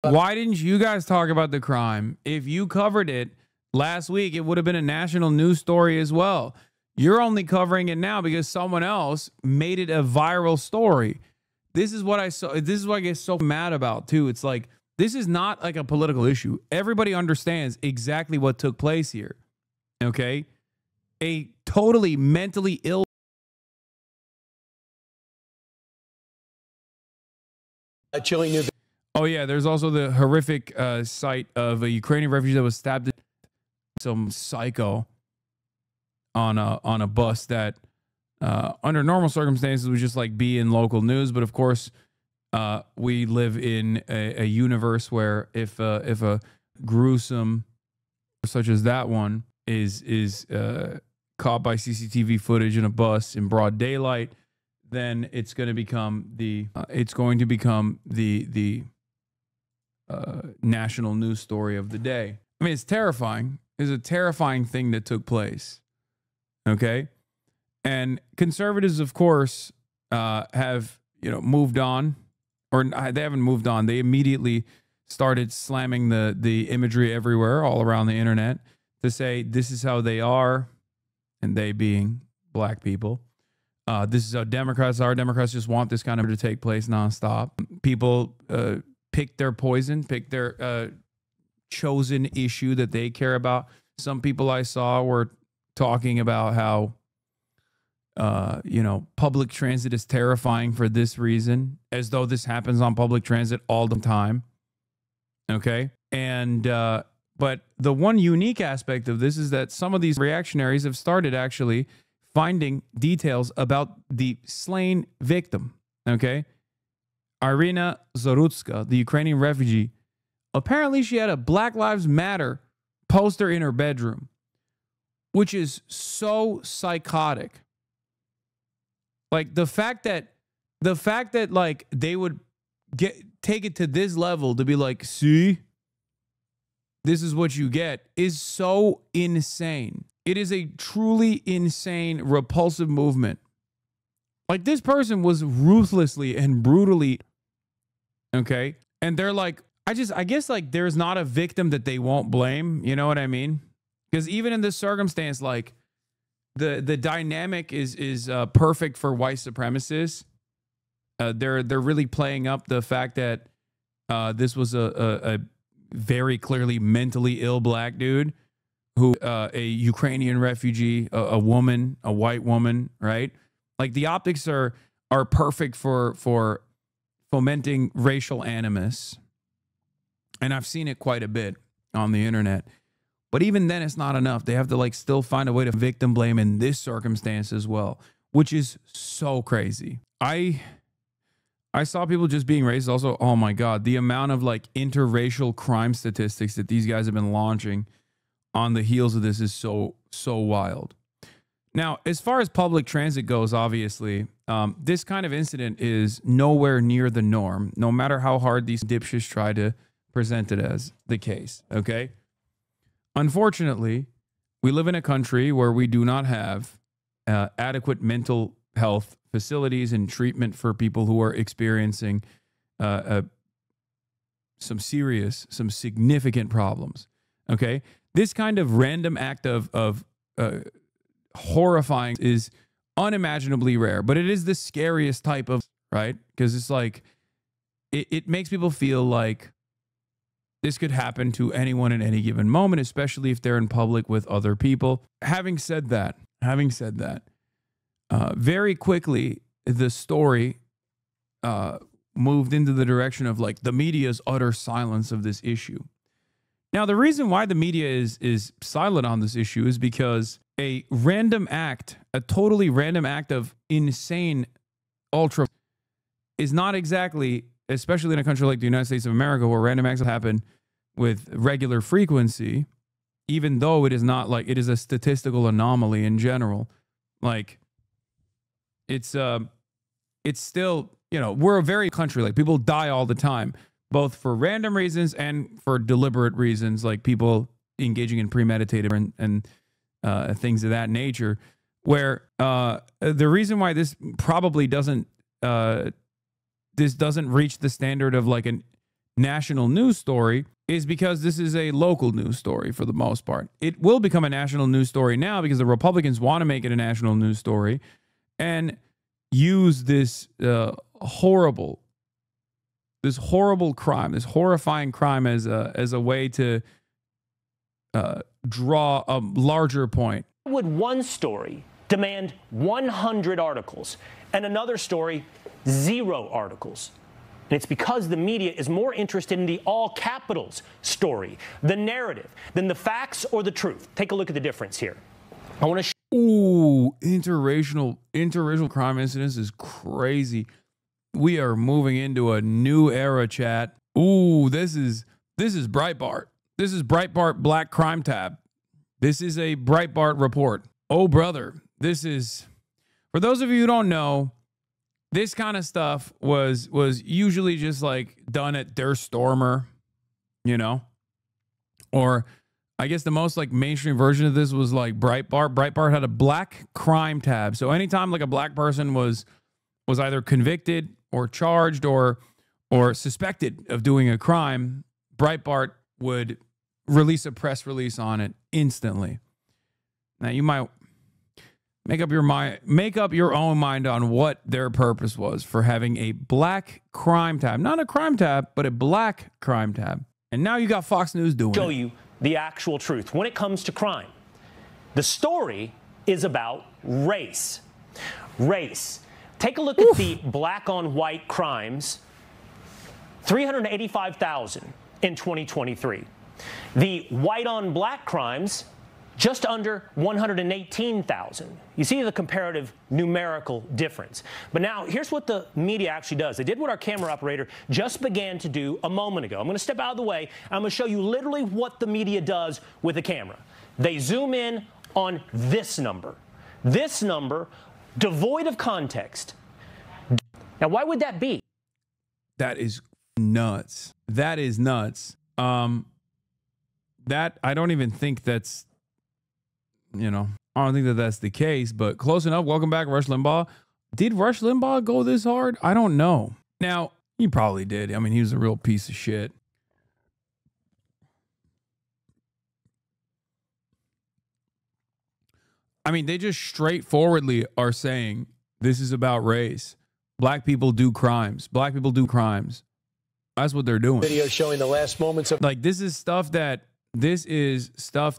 Why didn't you guys talk about the crime? If you covered it last week, it would have been a national news story as well. You're only covering it now because someone else made it a viral story. This is what I saw. This is what I get so mad about too. It's like, this is not like a political issue. Everybody understands exactly what took place here. Okay? A totally mentally ill. A chilling new. Oh yeah, there's also the horrific sight of a Ukrainian refugee that was stabbed. Some psycho on a bus that under normal circumstances would just like be in local news, but of course we live in a universe where if a gruesome such as that one is caught by CCTV footage in a bus in broad daylight, then it's going to become the national news story of the day. I mean, it's terrifying. It's a terrifying thing that took place. Okay, and conservatives, of course, have moved on, or they haven't moved on. They immediately started slamming the imagery everywhere, all around the internet, to say this is how they are, and they being black people. This is how Democrats are. Democrats just want this kind of to take place nonstop. People pick their poison, pick their chosen issue that they care about. Some people I saw were talking about how, public transit is terrifying for this reason, as though this happens on public transit all the time. Okay. And, but the one unique aspect of this is that some of these reactionaries have started actually finding details about the slain victim. Okay. Irina Zarutska, the Ukrainian refugee, apparently she had a Black Lives Matter poster in her bedroom, which is so psychotic. Like the fact that like they would take it to this level to be like, see, this is what you get, is so insane. It is a truly insane, repulsive movement. Like this person was ruthlessly and brutally, okay? And they're like, I guess like there's not a victim that they won't blame. You know what I mean? Because even in this circumstance, like the dynamic is perfect for white supremacists. They're really playing up the fact that this was a very clearly mentally ill black dude who a Ukrainian refugee, a woman, a white woman, right? Like the optics are perfect for fomenting racial animus. And I've seen it quite a bit on the internet. But even then, it's not enough. They have to like still find a way to victim blame in this circumstance as well, which is so crazy. I saw people just being racist. Also, oh my God, the amount of like interracial crime statistics that these guys have been launching on the heels of this is so wild. Now, as far as public transit goes, obviously, this kind of incident is nowhere near the norm, no matter how hard these dipshits try to present it as the case, okay? Unfortunately, we live in a country where we do not have adequate mental health facilities and treatment for people who are experiencing some significant problems, okay? This kind of random act of horrifying is unimaginably rare, but it is the scariest type of, right? Because it's like, it makes people feel like this could happen to anyone at any given moment, especially if they're in public with other people. Having said that, very quickly, the story moved into the direction of like the media's utter silence of this issue. Now, the reason why the media is silent on this issue is because a totally random act of insane ultra is not exactly, especially in a country like the United States of America, where random acts happen with regular frequency, even though it is not like, it is a statistical anomaly in general. Like it's still, we're a very country, like people die all the time, both for random reasons and for deliberate reasons, like people engaging in premeditated and things of that nature, where the reason why this probably doesn't reach the standard of like an national news story is because this is a local news story for the most part. It will become a national news story now because the Republicans want to make it a national news story and use this horrible crime, this horrifying crime as a way to draw a larger point. Would one story demand 100 articles and another story 0 articles? And it's because the media is more interested in the all capitals story, the narrative, than the facts or the truth. Take a look at the difference here. I want to Ooh, interracial crime incidents is crazy. We are moving into a new era, chat. Ooh, this is Breitbart. This is Breitbart Black Crime Tab. This is a Breitbart report. Oh, brother, this is, for those of you who don't know, this kind of stuff was usually just like done at Der Stormer, you know, or I guess the most like mainstream version of this was like Breitbart. Breitbart had a black crime tab. So anytime like a black person was either convicted or charged or suspected of doing a crime, Breitbart would release a press release on it instantly. Now you might make up your own mind on what their purpose was for having a black crime tab. Not a crime tab, but a black crime tab. And now you got Fox News doing show it. you the actual truth when it comes to crime. The story is about race. Race. Take a look at the black on white crimes, 385,000 in 2023. The white on black crimes, just under 118,000. You see the comparative numerical difference. But now, here's what the media actually does. They did what our camera operator just began to do a moment ago. I'm going to step out of the way. I'm going to show you literally what the media does with a camera. They zoom in on this number. This number, devoid of context. Now, why would that be? That is nuts. That is nuts. That I don't even think that's, you know, I don't think that that's the case, but close enough. Welcome back, Rush Limbaugh. Did Rush Limbaugh go this hard? I don't know. Now, he probably did. I mean, he was a real piece of shit. I mean, they just straightforwardly are saying this is about race. Black people do crimes. Black people do crimes. That's what they're doing. Video showing the last moments of like this is stuff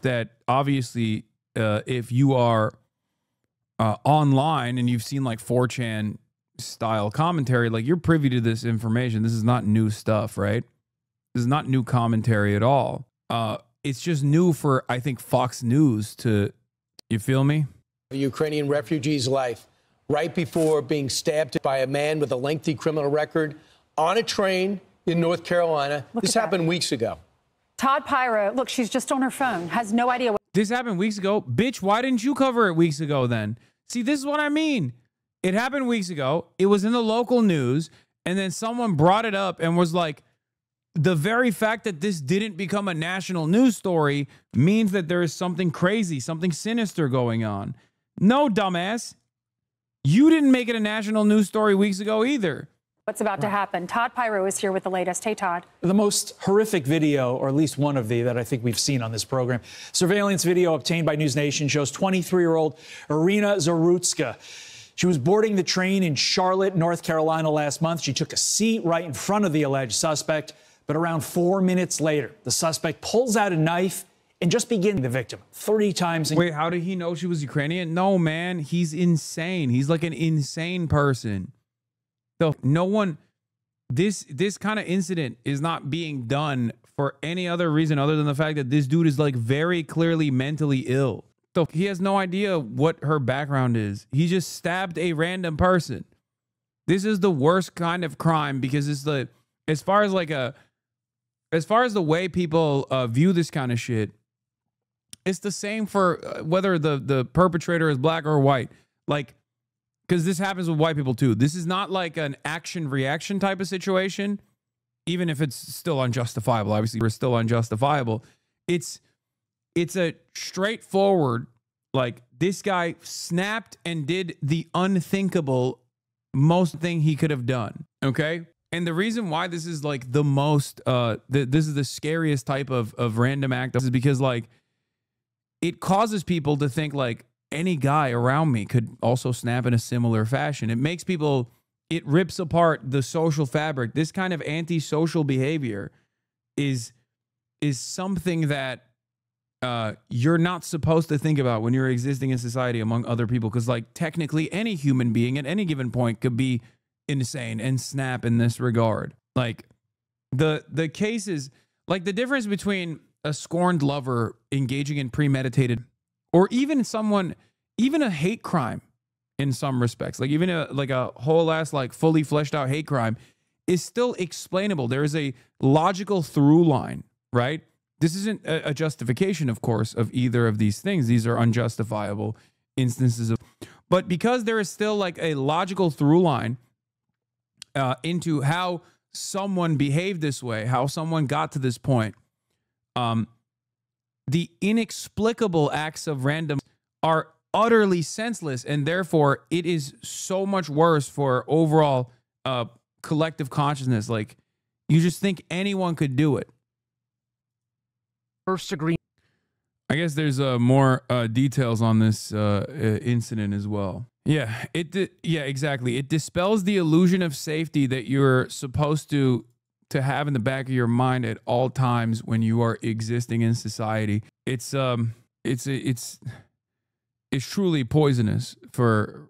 that obviously if you are online and you've seen like 4chan style commentary, like you're privy to this information. This is not new stuff, right? This is not new commentary at all. It's just new for, I think, Fox News to, you feel me? a Ukrainian refugee's life right before being stabbed by a man with a lengthy criminal record on a train in North Carolina. This happened weeks ago. Todd Pyro, look, she's just on her phone, has no idea what. This happened weeks ago. Bitch, why didn't you cover it weeks ago then? See, this is what I mean. It happened weeks ago. It was in the local news. And then someone brought it up and was like, the very fact that this didn't become a national news story means that there is something crazy, something sinister going on. No, dumbass. You didn't make it a national news story weeks ago either. What's about to happen? Todd Pyro is here with the latest. Hey, Todd. The most horrific video, or at least one of that I think we've seen on this program. Surveillance video obtained by News Nation shows 23-year-old Irina Zarutska. She was boarding the train in Charlotte, North Carolina last month. She took a seat right in front of the alleged suspect. But around 4 minutes later, the suspect pulls out a knife and just begins the victim 30 times. Wait, how did he know she was Ukrainian? No, man, he's insane. He's like an insane person. So no one, this kind of incident is not being done for any other reason other than the fact that this dude is like very clearly mentally ill. So he has no idea what her background is. He just stabbed a random person. This is the worst kind of crime because it's the, as far as the way people view this kind of shit, it's the same for whether the perpetrator is black or white. Like, because this happens with white people too. This is not like an action-reaction type of situation, even if it's still unjustifiable. Obviously, we're still unjustifiable. It's a straightforward, like, this guy snapped and did the unthinkable most thing he could have done, okay? And the reason why this is like the most, this is the scariest type of random act is because like it causes people to think like any guy around me could also snap in a similar fashion. It makes people, it rips apart the social fabric. This kind of antisocial behavior is something that you're not supposed to think about when you're existing in society among other people, because like technically any human being at any given point could be insane and snap in this regard. Like the cases, like the difference between a scorned lover engaging in premeditated, or even someone, even a hate crime in some respects, like even a whole ass like fully fleshed out hate crime is still explainable. There is a logical through line, right? This isn't a justification, of course, of either of these things. These are unjustifiable instances of, but because there is still like a logical through line into how someone behaved this way, how someone got to this point, the inexplicable acts of random are utterly senseless, and therefore it is so much worse for overall collective consciousness. Like you just think anyone could do it. First degree. I guess there's more details on this incident as well. Yeah, yeah, exactly. It dispels the illusion of safety that you're supposed to have in the back of your mind at all times when you are existing in society. It's truly poisonous for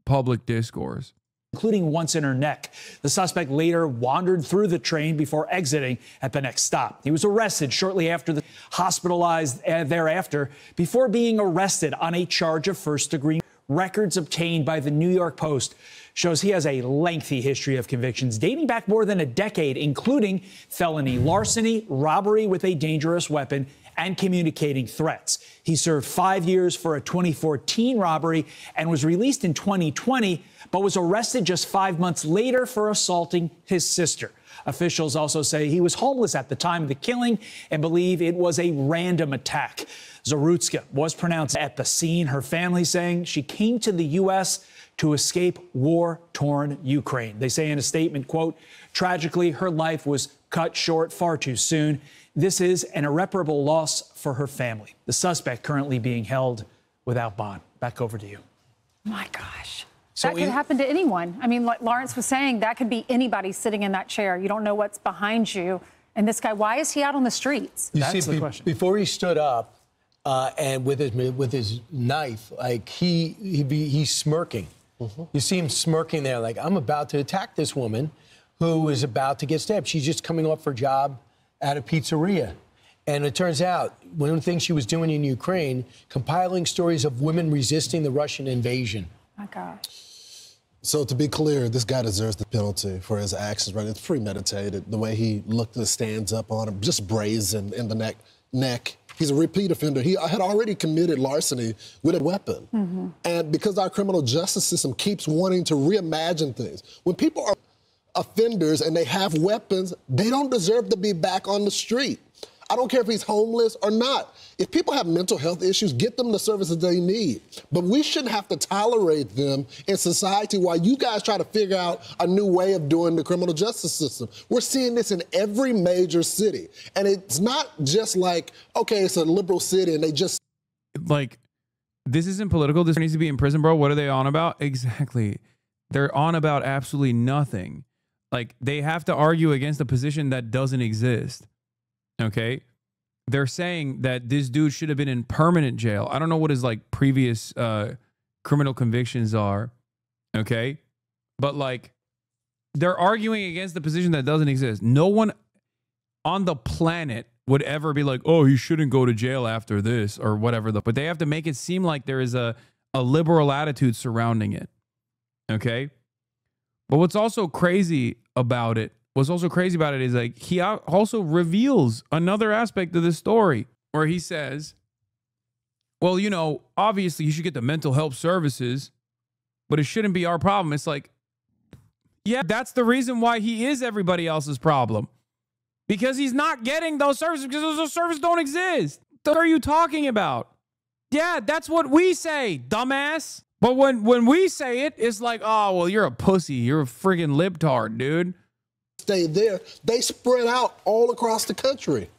public discourse, including once in her neck. The suspect later wandered through the train before exiting at the next stop. He was arrested shortly after, hospitalized thereafter, before being arrested on a charge of first-degree. Records obtained by the New York Post shows he has a lengthy history of convictions dating back more than a decade, including felony larceny, robbery with a dangerous weapon, and communicating threats. He served 5 years for a 2014 robbery and was released in 2020, but was arrested just 5 months later for assaulting his sister. Officials also say he was homeless at the time of the killing and believe it was a random attack. Zarutska was pronounced at the scene, her family saying she came to the U.S. to escape war-torn Ukraine. They say in a statement, quote, "Tragically, her life was cut short far too soon. This is an irreparable loss for her family." The suspect currently being held without bond. Back over to you. My gosh. That could happen to anyone. I mean, like Lawrence was saying, that could be anybody sitting in that chair. You don't know what's behind you. And this guy, why is he out on the streets? That's the question. Before he stood up and with his knife, like he's smirking. Mm-hmm. You see him smirking there, like, I'm about to attack this woman who is about to get stabbed. She's just coming off her job at a pizzeria. And it turns out, one of the things she was doing in Ukraine, compiling stories of women resisting the Russian invasion. My gosh. So to be clear, this guy deserves the penalty for his actions, right? It's premeditated. The way he looked and stands up on him, just brazen in the neck. He's a repeat offender. He had already committed larceny with a weapon. Mm-hmm. And because our criminal justice system keeps wanting to reimagine things, when people are offenders and they have weapons, they don't deserve to be back on the street. I don't care if he's homeless or not. If people have mental health issues, get them the services they need. But we shouldn't have to tolerate them in society while you guys try to figure out a new way of doing the criminal justice system. We're seeing this in every major city. And it's not just like, okay, it's a liberal city and they just... Like, this isn't political. This needs to be in prison, bro. What are they on about? Exactly. They're on about absolutely nothing. Like, they have to argue against a position that doesn't exist. Okay, they're saying that this dude should have been in permanent jail. I don't know what his like previous criminal convictions are. Okay, but like they're arguing against the position that doesn't exist. No one on the planet would ever be like, oh, he shouldn't go to jail after this or whatever. But they have to make it seem like there is a liberal attitude surrounding it. Okay, but what's also crazy about it is like he also reveals another aspect of the story where he says, well, you know, obviously you should get the mental health services, but it shouldn't be our problem. It's like, yeah, that's the reason why he is everybody else's problem, because he's not getting those services because those services don't exist. What are you talking about? Yeah, that's what we say, dumbass. But when we say it, it's like, oh, well, you're a pussy. You're a friggin' libtard, dude. Stay there. They spread out all across the country.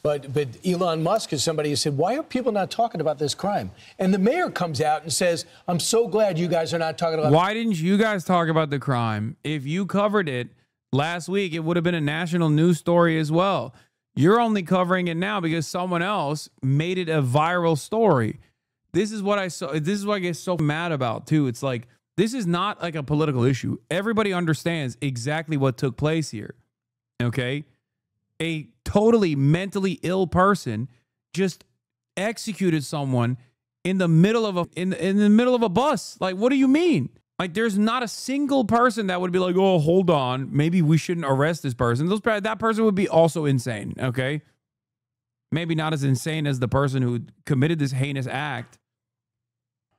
But Elon Musk is somebody who said, why are people not talking about this crime? And the mayor comes out and says, I'm so glad you guys are not talking about. Why didn't you guys talk about the crime? If you covered it last week, it would have been a national news story as well. You're only covering it now because someone else made it a viral story. This is what I saw. This is what I get so mad about, too. It's like, this is not like a political issue. Everybody understands exactly what took place here. Okay? A totally mentally ill person just executed someone in the middle of a bus. Like, what do you mean? Like, there's not a single person that would be like, oh, hold on, maybe we shouldn't arrest this person. That person would be also insane. Okay? Maybe not as insane as the person who committed this heinous act.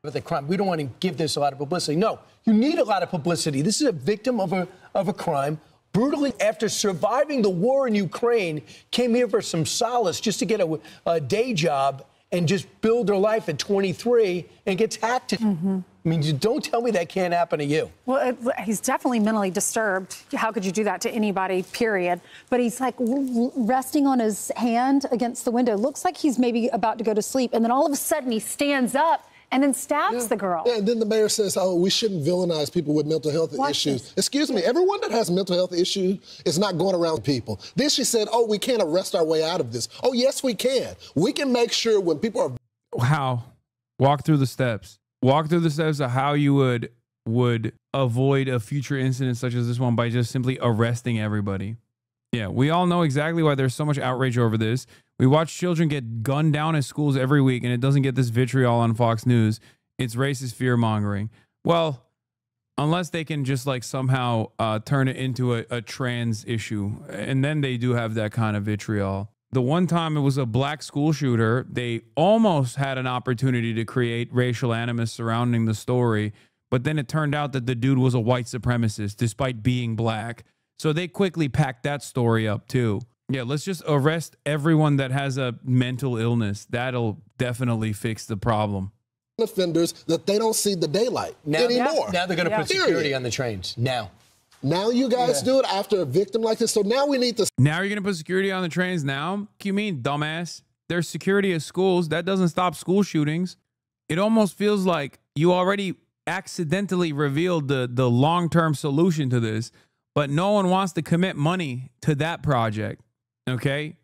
The crime. We don't want to give this a lot of publicity. No, you need a lot of publicity. This is a victim of a crime, brutally, after surviving the war in Ukraine, came here for some solace just to get a day job and just build her life at 23 and gets hacked. Mm-hmm. I mean, you don't tell me that can't happen to you. Well, he's definitely mentally disturbed. How could you do that to anybody, period? But he's like resting on his hand against the window. Looks like he's maybe about to go to sleep. And then all of a sudden he stands up and then stabs the girl. Yeah, and then the mayor says, oh, we shouldn't villainize people with mental health issues. Excuse me, everyone that has mental health issues is not going around people. Then she said, oh, we can't arrest our way out of this. Oh, yes, we can. We can make sure when people are... How? Walk through the steps. Walk through the steps of how you would avoid a future incident such as this one by just simply arresting everybody. Yeah, we all know exactly why there's so much outrage over this. We watch children get gunned down at schools every week, and it doesn't get this vitriol on Fox News. It's racist fear-mongering. Well, unless they can just like somehow turn it into a trans issue, and then they do have that kind of vitriol. The one time it was a black school shooter, they almost had an opportunity to create racial animus surrounding the story, but then it turned out that the dude was a white supremacist despite being black. So they quickly packed that story up too. Yeah, let's just arrest everyone that has a mental illness. That'll definitely fix the problem. Offenders that they don't see the daylight anymore. Now they're going to put security on the trains. Now you guys do it after a victim like this. So now we need to. Now you're going to put security on the trains now? What you mean, dumbass? There's security at schools. That doesn't stop school shootings. It almost feels like you already accidentally revealed the long-term solution to this, but no one wants to commit money to that project. Okay?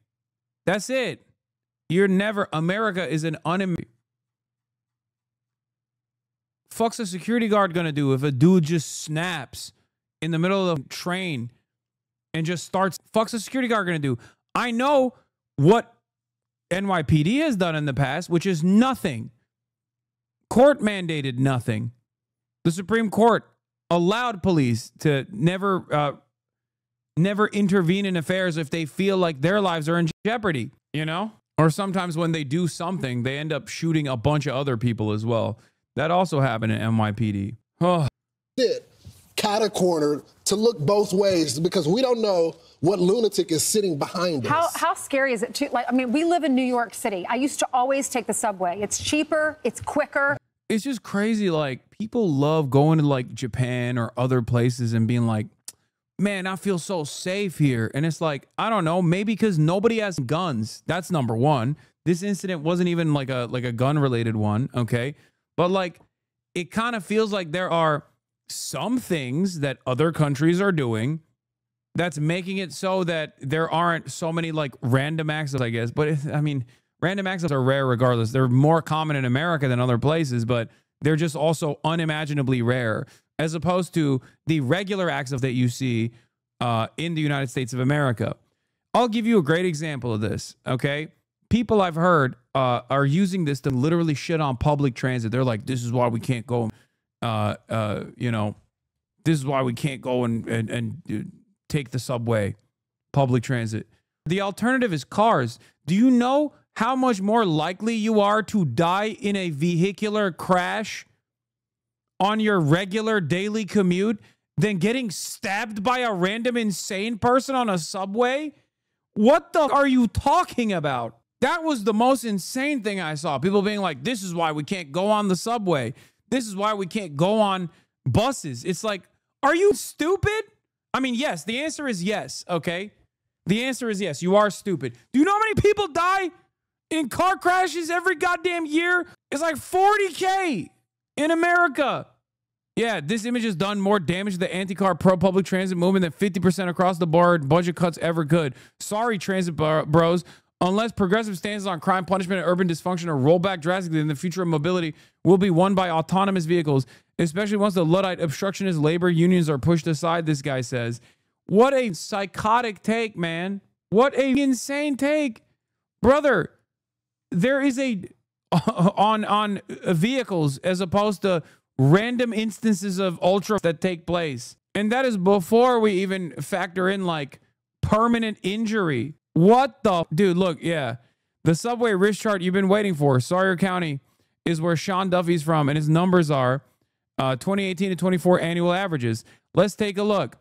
That's it. America is an fuck's a security guard gonna do if a dude just snaps in the middle of the train and just starts? Fuck's a security guard gonna do? I know what NYPD has done in the past, which is nothing. Court mandated nothing. The Supreme Court allowed police to never intervene in affairs if they feel like their lives are in jeopardy, you know? Or sometimes when they do something, they end up shooting a bunch of other people as well. That also happened in NYPD. Oh. Cata-cornered to look both ways because we don't know what lunatic is sitting behind us. How scary is it too? Like, I mean, we live in New York City. I used to always take the subway. It's cheaper, it's quicker. It's just crazy. Like, people love going to like Japan or other places and being like, man, I feel so safe here. And it's like, I don't know, maybe because nobody has guns. That's number one. This incident wasn't even like a gun related one. Okay. But like, it kind of feels like there are some things that other countries are doing that's making it so that there aren't so many like random accidents, I guess. But I mean, random accidents are rare regardless. They're more common in America than other places, but they're just also unimaginably rare, as opposed to the regular accidents that you see in the United States of America. I'll give you a great example of this, okay? People I've heard are using this to literally shit on public transit. They're like, this is why we can't go, you know, this is why we can't go and take the subway, public transit. The alternative is cars. Do you know how much more likely you are to die in a vehicular crash on your regular daily commute than getting stabbed by a random insane person on a subway? What the are you talking about? That was the most insane thing I saw. People being like, this is why we can't go on the subway. This is why we can't go on buses. It's like, are you stupid? I mean, yes, the answer is yes, okay? The answer is yes, you are stupid. Do you know how many people die in car crashes every goddamn year? It's like 40K in America. Yeah, this image has done more damage to the anti-car pro-public transit movement than 50% across the board budget cuts ever could. Sorry, transit bros. Unless progressive stances on crime, punishment, and urban dysfunction are rolled back drastically, then the future of mobility will be won by autonomous vehicles, especially once the Luddite obstructionist labor unions are pushed aside, this guy says. What a psychotic take, man. What a insane take. Brother, there is a on vehicles as opposed to random instances of ultra that take place. And that is before we even factor in like permanent injury. What the dude, look, yeah. The subway risk chart you've been waiting for. Sawyer County is where Sean Duffy's from, and his numbers are 2018 to 24 annual averages. Let's take a look.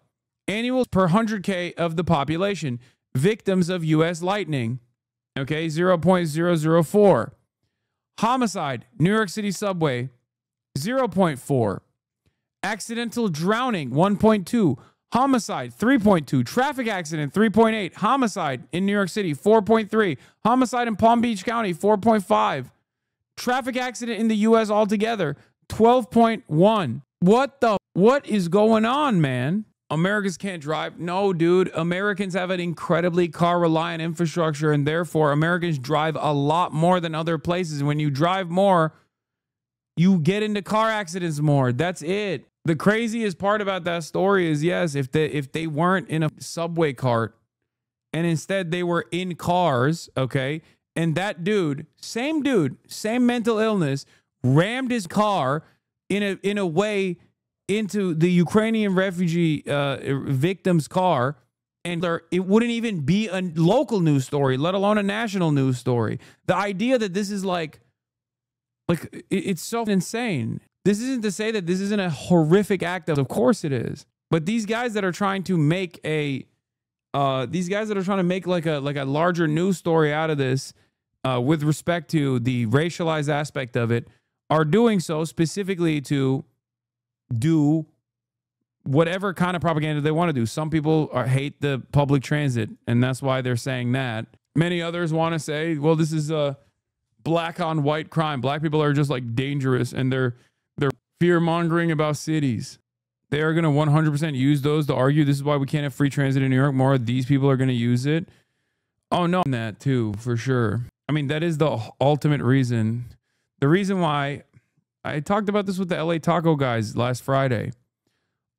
Annual per 100K of the population. Victims of U.S. lightning. Okay, 0.004. Homicide, New York City subway, 0.4. Accidental drowning, 1.2. Homicide, 3.2. Traffic accident, 3.8. Homicide in New York City, 4.3. Homicide in Palm Beach County, 4.5. Traffic accident in the U.S. altogether, 12.1. What is going on, man? Americans can't drive. No, dude. Americans have an incredibly car-reliant infrastructure, and therefore Americans drive a lot more than other places. And when you drive more, you get into car accidents more. That's it. The craziest part about that story is, yes, if they weren't in a subway cart and instead they were in cars, okay, and that dude, same mental illness, rammed his car in a way into the Ukrainian refugee victim's car, and it wouldn't even be a local news story, let alone a national news story. The idea that this is like it's so insane. This isn't to say that this isn't a horrific act. Of course it is. But these guys that are trying to make like a larger news story out of this, with respect to the racialized aspect of it, are doing so specifically to do whatever kind of propaganda they want to do. Some people hate the public transit, and that's why they're saying that. Many others want to say, well, this is a black on white crime. Black people are just like dangerous, and they're fear mongering about cities. They are going to 100% use those to argue this is why we can't have free transit in New York. More of these people are going to use it. Oh no, that too, for sure. I mean, that is the ultimate reason. The reason why I talked about this with the LA Taco guys last Friday.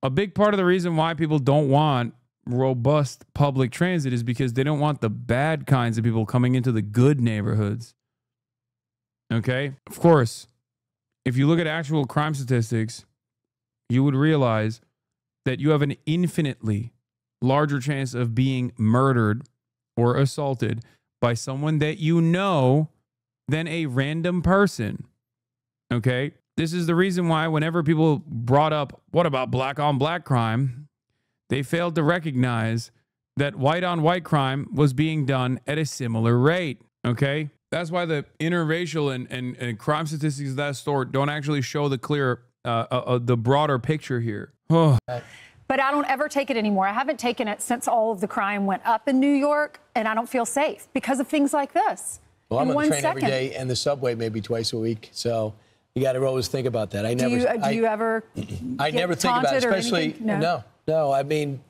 A big part of the reason why people don't want robust public transit is because they don't want the bad kinds of people coming into the good neighborhoods. Okay? Of course, if you look at actual crime statistics, you would realize that you have an infinitely larger chance of being murdered or assaulted by someone that you know than a random person. Okay? This is the reason why whenever people brought up, what about black on black crime? They failed to recognize that white on white crime was being done at a similar rate. Okay? That's why the interracial and crime statistics of that sort don't actually show the clear, the broader picture here. Oh. But I don't ever take it anymore. I haven't taken it since all of the crime went up in New York, and I don't feel safe because of things like this. Well, I'm on the train every day and the subway maybe twice a week, so you got to always think about that. Do you ever? I never think about it, especially no. I mean.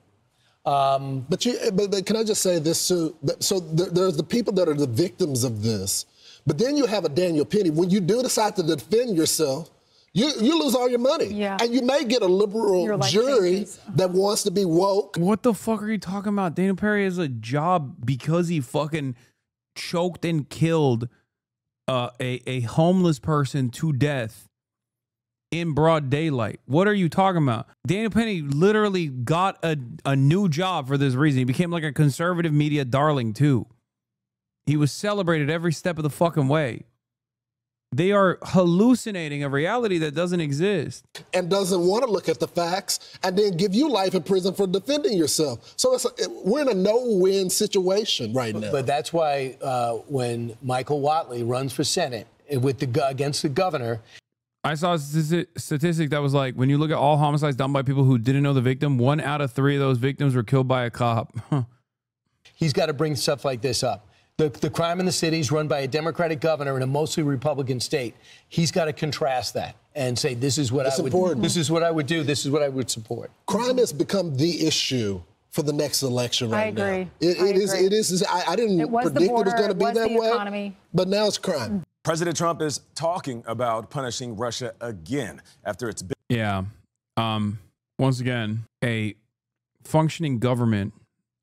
But can I just say this? So there's the people that are the victims of this, but then you have a Daniel Penny. When you do decide to defend yourself, you lose all your money, and you may get a liberal jury that wants to be woke. What the fuck are you talking about? Daniel Perry has a job because he fucking choked and killed a homeless person to death in broad daylight. What are you talking about? Daniel Penny literally got a new job for this reason. He became like a conservative media darling too. He was celebrated every step of the fucking way. They are hallucinating a reality that doesn't exist. And doesn't want to look at the facts and then give you life in prison for defending yourself. So we're in a no-win situation right now. But that's why when Michael Whatley runs for Senate against the governor, I saw a statistic that was like, when you look at all homicides done by people who didn't know the victim, 1 out of 3 of those victims were killed by a cop. He's got to bring stuff like this up. The crime in the city is run by a Democratic governor in a mostly Republican state. He's got to contrast that and say, this is what I would do. This is what I would do. This is what I would support. Crime has become the issue for the next election right now. I agree. It is. I didn't predict it was going to be that way. Economy. But now it's crime. President Trump is talking about punishing Russia again after it's been. Yeah. Once again, a functioning government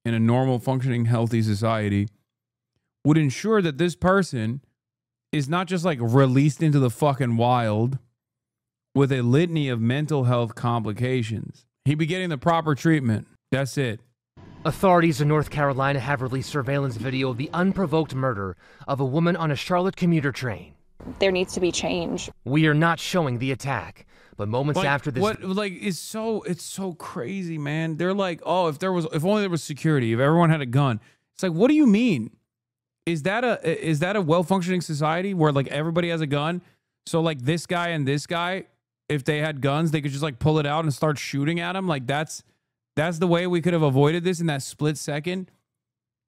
in a normal, functioning, healthy society would ensure that this person is not just like released into the fucking wild with a litany of mental health complications. He'd be getting the proper treatment. That's it. Authorities in North Carolina have released surveillance video of the unprovoked murder of a woman on a Charlotte commuter train. There needs to be change. We are not showing the attack, but moments after this, it's so crazy, man. They're like, oh, if only there was security, if everyone had a gun. It's like, what do you mean? Is that a well-functioning society where like everybody has a gun? So like this guy and this guy, if they had guns, they could just like pull it out and start shooting at him. Like that's the way we could have avoided this in that split second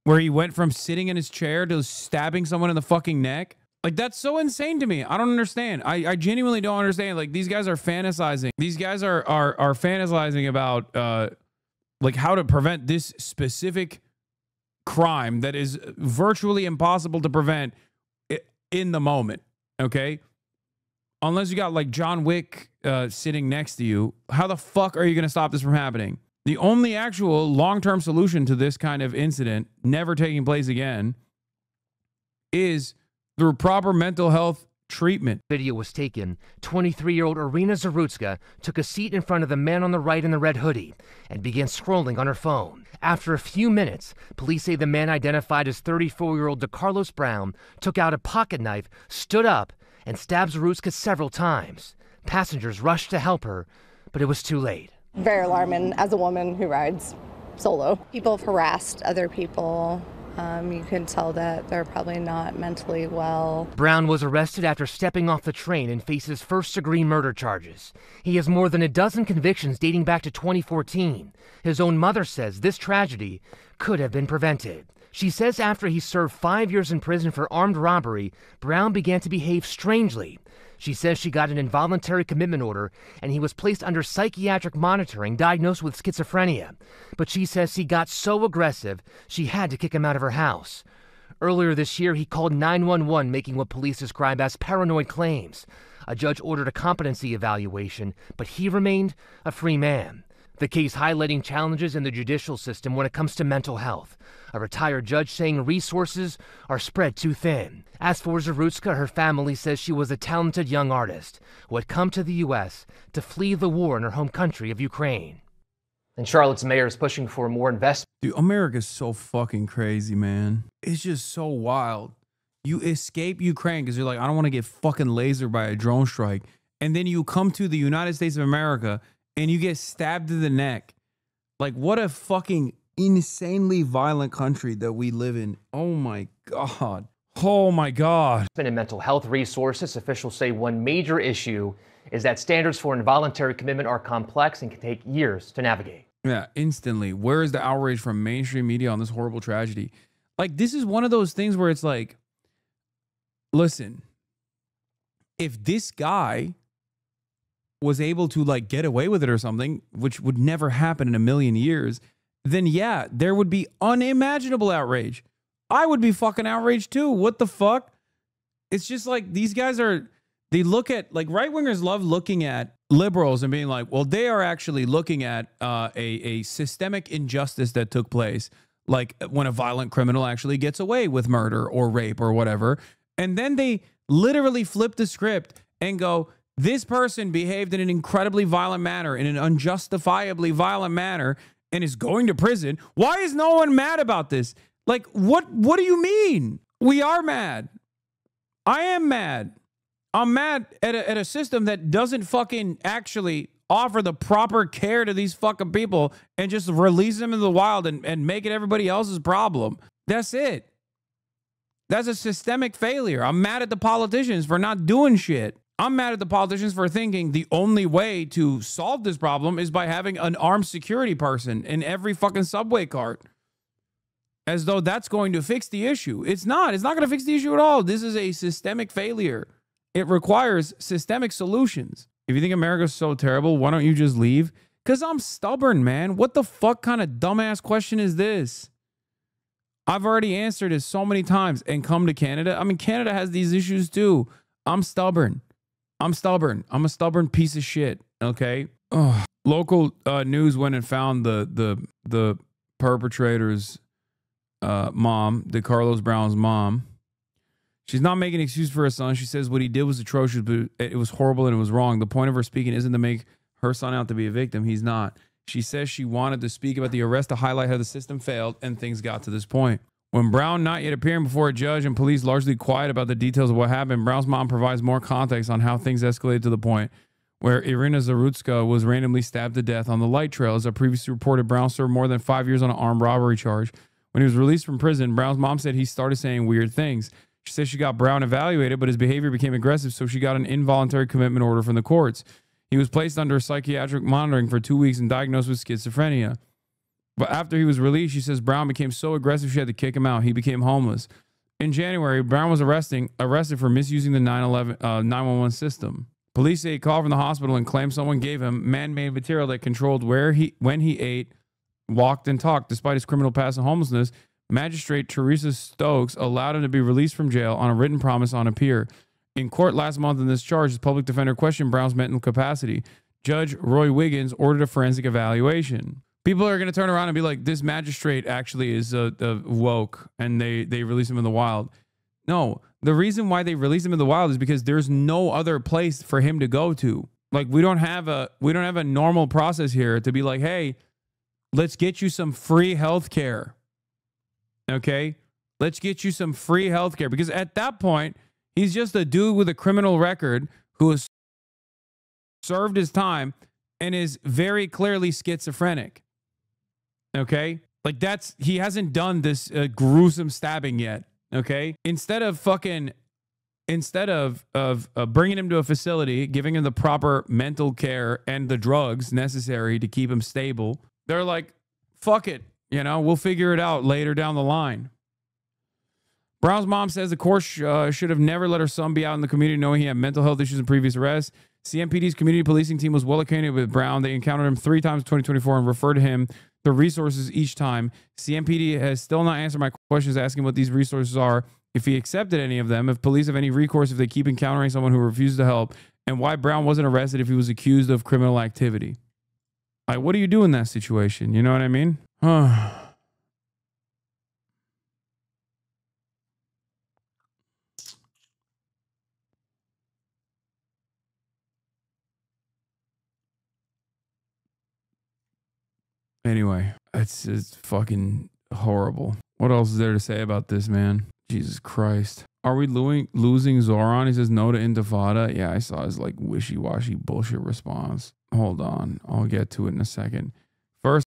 where he went from sitting in his chair to stabbing someone in the fucking neck. Like, that's so insane to me. I don't understand. I genuinely don't understand. Like, these guys are fantasizing. These guys are fantasizing about like how to prevent this specific crime that is virtually impossible to prevent in the moment. Okay? Unless you got like John Wick sitting next to you, how the fuck are you going to stop this from happening? The only actual long-term solution to this kind of incident never taking place again is through proper mental health treatment. Video was taken. 23-year-old Irina Zarutska took a seat in front of the man on the right in the red hoodie and began scrolling on her phone. After a few minutes, police say the man identified as 34-year-old DeCarlos Brown took out a pocket knife, stood up, and stabbed Zarutska several times. Passengers rushed to help her, but it was too late. Very alarming as a woman who rides solo. People have harassed other people. You can tell that they're probably not mentally well. Brown was arrested after stepping off the train and faces first-degree murder charges. He has more than a dozen convictions dating back to 2014. His own mother says this tragedy could have been prevented. She says after he served 5 years in prison for armed robbery, Brown began to behave strangely. She says she got an involuntary commitment order and he was placed under psychiatric monitoring, diagnosed with schizophrenia. But she says he got so aggressive, she had to kick him out of her house. Earlier this year, he called 911, making what police describe as paranoid claims. A judge ordered a competency evaluation, but he remained a free man. The case highlighting challenges in the judicial system when it comes to mental health. A retired judge saying resources are spread too thin. As for Zarutska, her family says she was a talented young artist who had come to the U.S. to flee the war in her home country of Ukraine. And Charlotte's mayor is pushing for more investment. Dude, America's so fucking crazy, man. It's just so wild. You escape Ukraine because you're like, I don't want to get fucking lasered by a drone strike. And then you come to the United States of America and you get stabbed in the neck. Like, what a fucking insanely violent country that we live in. Oh my God. Oh my God. In mental health resources, officials say one major issue is that standards for involuntary commitment are complex and can take years to navigate. Yeah, instantly. Where is the outrage from mainstream media on this horrible tragedy? Like, this is one of those things where it's like, listen, if this guy was able to like get away with it or something, which would never happen in a million years, then yeah, there would be unimaginable outrage. I would be fucking outraged too. What the fuck? It's just like these guys they look at, like, right-wingers love looking at liberals and being like, well, they are actually looking at a systemic injustice that took place, like when a violent criminal actually gets away with murder or rape or whatever. And then they literally flip the script and go, this person behaved in an incredibly violent manner, in an unjustifiably violent manner, and is going to prison. Why is no one mad about this? Like, what do you mean? We are mad. I am mad. I'm mad at a system that doesn't fucking actually offer the proper care to these fucking people and just release them in the wild and make it everybody else's problem. That's it. That's a systemic failure. I'm mad at the politicians for not doing shit. I'm mad at the politicians for thinking the only way to solve this problem is by having an armed security person in every fucking subway cart. As though that's going to fix the issue. It's not. It's not going to fix the issue at all. This is a systemic failure. It requires systemic solutions. If you think America's so terrible, why don't you just leave? Because I'm stubborn, man. What the fuck kind of dumbass question is this? I've already answered it so many times and come to Canada. I mean, Canada has these issues too. I'm stubborn. I'm stubborn. I'm a stubborn piece of shit. Okay. Ugh. Local news went and found the perpetrator's mom, the Carlos Brown's mom. She's not making an excuse for her son. She says what he did was atrocious, but it was horrible and it was wrong. The point of her speaking isn't to make her son out to be a victim. He's not. She says she wanted to speak about the arrest to highlight how the system failed and things got to this point. When Brown not yet appearing before a judge and police largely quiet about the details of what happened, Brown's mom provides more context on how things escalated to the point where Irina Zarutska was randomly stabbed to death on the light trail. As I previously reported, Brown served more than 5 years on an armed robbery charge. When he was released from prison, Brown's mom said he started saying weird things. She says she got Brown evaluated, but his behavior became aggressive, so she got an involuntary commitment order from the courts. He was placed under psychiatric monitoring for 2 weeks and diagnosed with schizophrenia. But after he was released, she says Brown became so aggressive she had to kick him out. He became homeless. In January, Brown was arrested for misusing the 911 system. Police say he called from the hospital and claimed someone gave him man-made material that controlled when he ate, walked, and talked. Despite his criminal past and homelessness, Magistrate Teresa Stokes allowed him to be released from jail on a written promise on appeal. In court last month on this charge, the public defender questioned Brown's mental capacity. Judge Roy Wiggins ordered a forensic evaluation. People are going to turn around and be like, this magistrate actually is woke, and they release him in the wild. No, the reason why they release him in the wild is because there's no other place for him to go to. Like, we don't have a normal process here to be like, hey, let's get you some free health care. Okay? Let's get you some free health care. Because at that point, he's just a dude with a criminal record who has served his time and is very clearly schizophrenic. Okay? Like, he hasn't done this gruesome stabbing yet. Okay? Instead of bringing him to a facility, giving him the proper mental care and the drugs necessary to keep him stable, they're like, fuck it. You know, we'll figure it out later down the line. Brown's mom says the court should have never let her son be out in the community knowing he had mental health issues and previous arrests. CMPD's community policing team was well acquainted with Brown. They encountered him 3 times in 2024 and referred to him the resources each time. CMPD has still not answered my questions asking what these resources are, if he accepted any of them, if police have any recourse if they keep encountering someone who refuses to help, and why Brown wasn't arrested if he was accused of criminal activity. Like, what do you do in that situation? You know what I mean? Anyway, it's fucking horrible. What else is there to say about this, man? Jesus Christ. Are we losing Zoran? He says no to Intifada. Yeah, I saw his like wishy-washy bullshit response. Hold on. I'll get to it in a second.